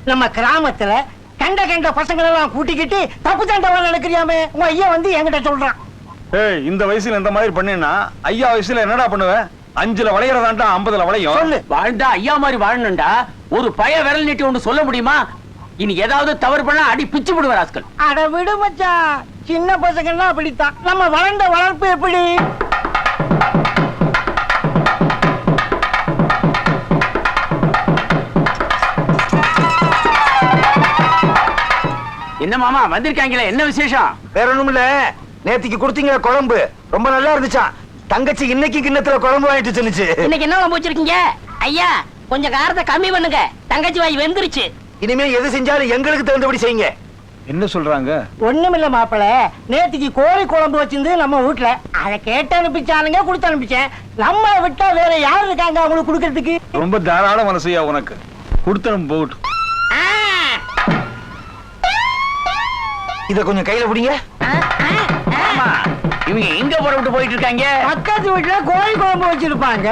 நம்ம கிராமத்துல கண்ட கண்ட பசங்களை எல்லாம் கூட்டிக்கிட்டு தப்பு தண்டவா நடக்கிறியாமே உங்க ஐயா வந்து என்கிட்ட சொல்றான். ஏய், இந்த வயசுல இந்த மாதிரி பண்ணினா ஐயா வயசுல என்னடா பண்ணுவ? 5ல வளையறதாண்டா 50ல வளையும். சொல்லு. வாழ்ந்தா ஐயா மாதிரி வாழணும்டா. ஒரு பய விரல் நீட்டி ஒன்று சொல்ல முடியுமா? இனி ஏதாவது தவறு பண்ணா அடி பிச்சு விடுவார் ஆஸ்கள். அட விடு மச்சான், சின்ன பசங்கள்லாம் அப்படித்தான். நம்ம வளர்ந்த வளர்ப்பு எப்படி? என்ன மாமா வந்திருக்காங்களே, என்ன விசேஷம்? வேற ஒண்ணும் இல்ல, நேத்திக்கு கொடுத்தீங்க குழம்பு ரொம்ப நல்லா இருந்துச்சான். தங்கச்சி இன்னைக்கு கிண்ணத்துல குழம்பு வாங்கிட்டு சொன்னுச்சு. இன்னைக்கு என்ன குழம்பு வச்சிருக்கீங்க? ஐயா கொஞ்சம் காரத்தை கம்மி பண்ணுங்க, தங்கச்சி வாய் வெந்துருச்சு. இனிமே எது செஞ்சாலும் எங்களுக்கு தகுந்தபடி செய்யுங்க. என்ன சொல்றாங்க? ஒண்ணுமில்ல மாப்பிள, நேத்திக்கு கோழி குழம்பு வச்சிருந்து நம்ம வீட்டுல அதை கேட்டு அனுப்பிச்சானுங்க, கொடுத்து அனுப்பிச்சேன். நம்ம விட்டா வேற யாரு இருக்காங்க அவங்களுக்கு கொடுக்கறதுக்கு? ரொம்ப தாராள மனசையா உனக்கு. கொடுத்தனும் போகட்டும். இத கொஞ்சம் கையில பிடிங்க. ஆமா, இவங்க எங்க புறப்பட்டு போயிட்டு இருக்காங்க? பக்கத்து வீட்டுல கோழி குழம்பு வச்சிருப்பாங்க.